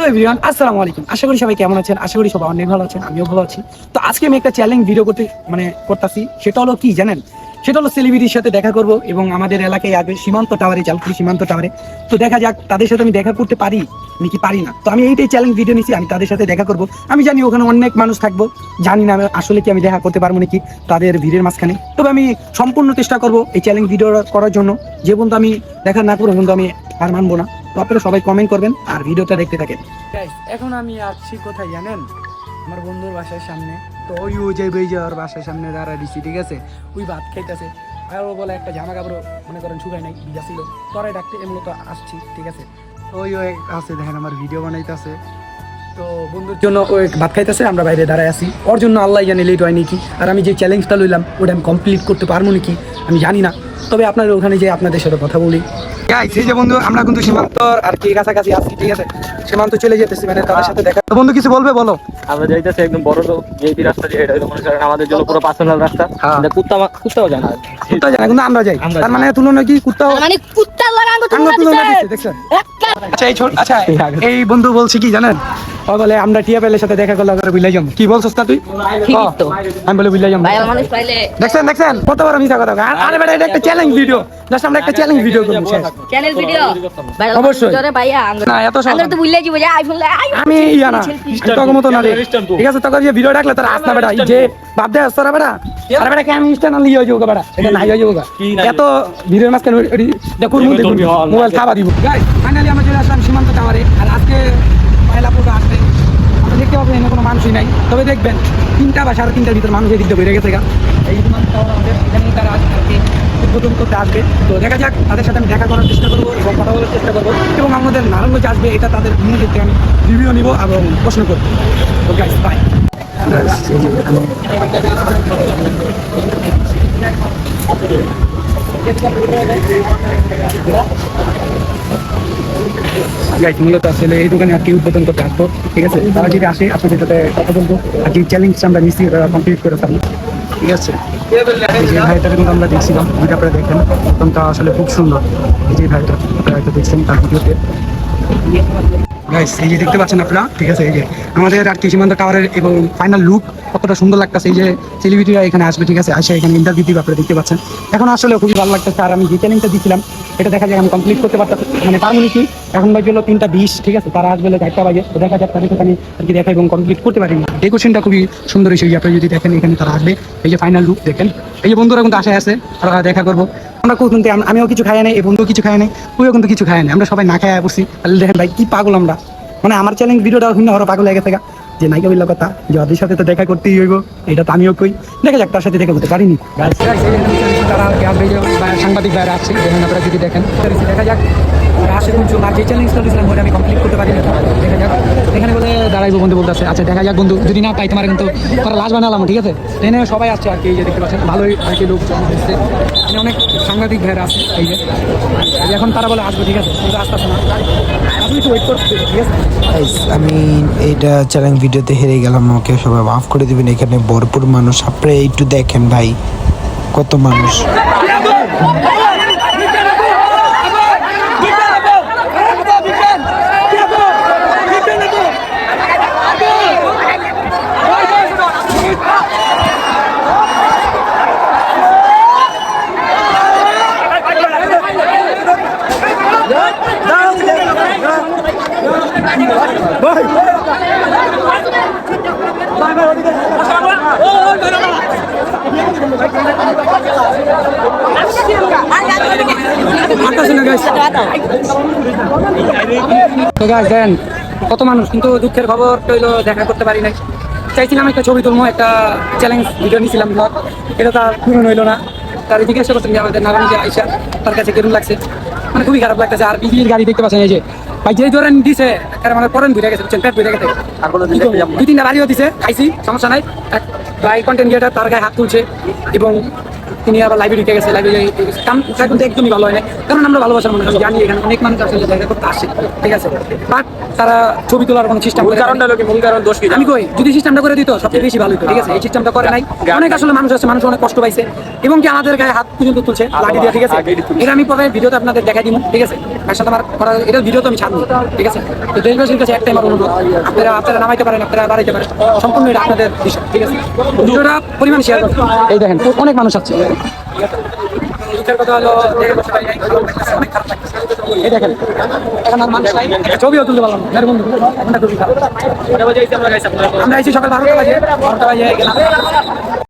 Hello everyone, আসসালামু আলাইকুম। আশা করি সবাই কেমন আছেন। আশা করি সবাই অনেক ভালো আছেন, আমিও ভালো আছি। তো আজকে আমি একটা চ্যালেঞ্জ ভিডিও করতেছি। সেটা হলো কি জানেন? সেটা হলো সেলিব্রিটির সাথে দেখা করব এবং আমাদের এলাকায় আসবে সীমান্ত টাওয়ারে, জালকুড়ি সীমান্ত টাওয়ারে। তো দেখা যাক তাদের সাথে আমি দেখা করতে পারি নাকি পারি না। তো আমি এইটাই চ্যালেঞ্জ ভিডিও নিচ্ছি, আমি তাদের সাথে দেখা করব। আমি জানি ওখানে অনেক মানুষ থাকবো, জানি না আসলে কি আমি দেখা করতে পারবো নাকি তাদের ভিড়ের মাঝখানে। তবে আমি সম্পূর্ণ চেষ্টা করব এই চ্যালেঞ্জ ভিডিও করার জন্য। যে বন্ধু আমি দেখা না করবো কিন্তু আমি আর মানবো না। তো আপনারা সবাই কমেন্ট করবেন আর ভিডিওটা দেখতে থাকেন। এখন আমি আসছি কোথায় জানেন? আমার বন্ধুর বাসার সামনে। তো ওই যে ওর বাসার সামনে দাঁড়া দিচ্ছি, ঠিক আছে? ওই ভাত খাইতেছে আর ও বলে একটা জামা কাপড় মনে করেন শুকায় নাই, ভিজা ছিল। তোরাই ডাকতে এমূলত আসছি, ঠিক আছে? ওই আছে দেখেন আমার ভিডিও বানাইতেছে। তো বন্ধুর জন্য ওই ভাত খাইতেছে, আমরা বাইরে দাঁড়ায় আছি। ওর জন্য আল্লাহ জানে লেট হয় নাকি। আর আমি যে চ্যালেঞ্জটা লইলাম ওটা আমি কমপ্লিট করতে পারবো নাকি আমি জানি না। তবে আপনারা ওখানে যে আপনাদের সাথে কথা বলি। সেই যে বন্ধু আমরা কিন্তু সীমান্ত আর কি কাছাকাছি আছি, ঠিক আছে? সীমান্ত চলে যেতেছি, মানে তাদের সাথে দেখা। তো বন্ধু কিছু বলবে, বলো। আমরা যাইতেছি একদম বড় যেই রাস্তা, যে এটা মনে করেন আমাদের জন্য পুরো পার্সোনাল রাস্তা। কুত্তাও জানা, কুত্তা জানা, কিন্তু আমরা যাই। তার মানে তুলনা কি কুত্তাও মানে কুত্তা লাগাঙ্গ তুলনা দেখছেন? আচ্ছা এই বন্ধু বলছি কি জানেন? ও বলে আমরা টিয়া পেলের সাথে দেখা করলে বুঝলাই যাবো। কি বলছস তা তুই? আমি বলে বুঝলাই যাবো। দেখছেন কতবার মিছা কথা। আরে বেটা এটা একটা চ্যালেঞ্জ ভিডিও, জাস্ট আমরা একটা চ্যালেঞ্জ ভিডিও করব। চ্যানেল ভিডিও অবশ্যই না, এত সহজ আমরা তো ভুলে যাবো যে আইফোন আমি না তখন মতো না রে, ঠিক আছে? তখন যে ভিডিও ডাকলে তার আসনা বেটা যে বাপ দে আসরা বেটা। আরে বেটা কেন ইনস্টাগ্রাম লিয়ে হয়ে যাবো বেটা, এটা নাই হয়ে যাবো। এত ভিডিওর মাঝখানে দেখুন মোবাইল খাবার দিব। গাইস ফাইনালি আমরা চলে আসলাম সীমান্ত টাওয়ারে। আর আজকে পয়লা পূর্ব আসবে, আমরা দেখতে পাবেন এখানে কোনো মানুষই নাই। তবে দেখবেন 3টা বা 3:30টার ভিতর মানুষ এদিক দিয়ে বেড়ে গেছে। এই সীমান্ত টাওয়ার আমাদের এখানে তারা আজকে উদ্বোধন করতে আসবে। তো দেখা যাক, তাদের সাথে আমি দেখা করার চেষ্টা করবো এবং কথা বলার চেষ্টা করবো। এবং আমাদের নারায়ণগঞ্জ আসবে, এটা তাদের মুখ দেখতে আমি রিভিউ নিব এবং প্রশ্ন করবো। তো গাইস বাই। মূলত আসলে এই দোকানে আর কি উদ্বোধন করতে আসবো, ঠিক আছে? তারা যদি আসে আপনাদের সাথে কথা বলবো আর যে চ্যালেঞ্জটা আমরা নিচ্ছি ওটা কমপ্লিট করে থাকবো, ঠিক আছে? যে ভাইটাকে কিন্তু আমরা দেখছিলাম, ভিডিও আপনারা দেখেন, তখনটা আসলে খুব সুন্দর। এই যে ভাইটা আপনারা হয়তো দেখছেন তার ভিডিওতে। গাইস এই যে দেখতে পাচ্ছেন আপনারা, ঠিক আছে? এই যে আমাদের আর কি সীমান্ত টাওয়ারের এবং ফাইনাল লুক কতটা সুন্দর লাগতেছে। এই যে সেলিব্রিটিরা এখানে আসবে, ঠিক আছে? আসে এখানে ইন্টারভিউ দিবে, আপনারা দেখতে পাচ্ছেন। এখন আসলে খুবই ভালো লাগতেছে। আর আমি যে চ্যালেঞ্জটা দিচ্ছিলাম এটা দেখা যায় আমি কমপ্লিট করতে পারতাম, মানে পারবো নাকি। এখন বাজে হলো 3:20, ঠিক আছে? তারা আসবে 4টা বাজে। তো দেখা যাক তাদের সাথে আমি আর কি দেখা এবং কমপ্লিট করতে পারিনি। ডেকোরেশনটা খুবই সুন্দর হয়েছে। আপনারা যদি দেখেন এখানে তারা আসবে, এই যে ফাইনাল লুক দেখেন। এই যে বন্ধুরা কিন্তু আশায় আছে, তারা দেখা করবো। আমরা কিন্তু আমিও কিছু খাই নাই, এই বন্ধু কিছু খায় নাই, তুইও কিন্তু কিছু খায় নাই। আমরা সবাই না খায় বসছি। তাহলে দেখেন ভাই কি পাগল আমরা, মানে আমার চ্যালেঞ্জ ভিডিওটা ভিন্ন হওয়ার পাগল হয়ে গেছে যে নায়িকা বললো কথা যে ওদের সাথে তো দেখা করতেই হইব। এটা তো আমিও কই, দেখা যাক তার সাথে দেখা করতে পারিনি। তারা সাংবাদিক বাইরে আসছে, দেখেন আপনারা যদি দেখেন। দেখা যাক আসে কোনজন। আর যে চ্যালেঞ্জটা দিয়েছিলাম ওটা আমি কমপ্লিট করতে পারিনি। দেখা যাক এখানে বলে দাঁড়াইবো বন্ধু বলতেছে। আচ্ছা দেখা যাক বন্ধু, যদি না পাই তোমার কিন্তু তারা লাশ বানালাম, ঠিক আছে? এখানে সবাই আসছে আর কি, এই যে দেখতে পাচ্ছেন ভালোই আর কি লোক এসছে। এখানে অনেক সাংবাদিক ভাইরা আছে। এই যে এখন তারা বলে আসবে, ঠিক আছে? কিন্তু আসতেছে না, আপনি একটু ওয়েট করতে, ঠিক আছে? আমি এইটা চ্যালেঞ্জ ভিডিওতে হেরে গেলাম, আমাকে সবাই মাফ করে দিবেন। এখানে ভরপুর মানুষ, আপনারা একটু দেখেন ভাই কত মানুষ। কত মানুষ, কিন্তু দুঃখের খবর হইলো দেখা করতে পারি নাই। চাইছিলাম একটা ছবি তুলবো, একটা চ্যালেঞ্জ ভিডিও নিয়েছিলাম, এটা তার পূরণ হইলো না। তারা জিজ্ঞাসা করছেন যে আমাদের নারায়ণগঞ্জে আইসা তার কাছে কেমন লাগছে, মানে খুবই খারাপ লাগতেছে। আর বিজির গাড়ি দেখতে পাচ্ছেন, এই যে ভাই যেই ধরেন দিছে মানে পরেন বুঝে গেছে, পেট বুঝে গেছে। 2-3টা বাড়িও দিছে, খাইছি, সমস্যা নাই। ভাই কন্টেন্ট ক্রিয়েটার তার গায়ে হাত তুলছে এবং তিনি আবার লাইভে ঢুকে গেছে, লাইভে কামটা কিন্তু একদমই ভালো হয় না, কারণ আমরা ভালোবাসার মানুষ জানি এখানে অনেক মানুষ আসলে জায়গা করতে আসে, ঠিক আছে, বাট তারা ছবি তোলার কোনো সিস্টেম করে কারণটা হলো কি, মূল কারণ দোষ কি আমি কই যদি সিস্টেমটা করে দিত সবচেয়ে বেশি ভালো হতো, ঠিক আছে, এই সিস্টেমটা করে নাই, অনেক আসলে মানুষ আছে, মানুষ অনেক কষ্ট পাইছে এবং কি আমাদের গায়ে হাত পর্যন্ত তুলছে লাঠি দিয়ে, ঠিক আছে, এটা আমি পরে ভিডিওতে আপনাদের দেখাই দিব, ঠিক আছে, তার সাথে আমার করা এটা ভিডিও তো আমি ছাড়বো, ঠিক আছে, তো দেশবাসীর কাছে একটাই আমার অনুরোধ, আপনারা নামাইতে পারেন, আপনারা বাড়াইতে পারেন, সম্পূর্ণ এটা আপনাদের বিষয়, ঠিক আছে, ভিডিওটা পরিমাণ শেয়ার করুন। এই দেখেন অনেক মানুষ আছে, দুঃখের কথা হলো দেখে বসে পাই নাই, অনেক খারাপ লাগছে। এই দেখেন এখন আর মানুষ নাই, একটা ছবিও তুলতে পারলাম না, মেরে বন্ধু এখনটা খুবই খারাপ। আমরা আইছি সকাল 12টা বাজে গেলাম।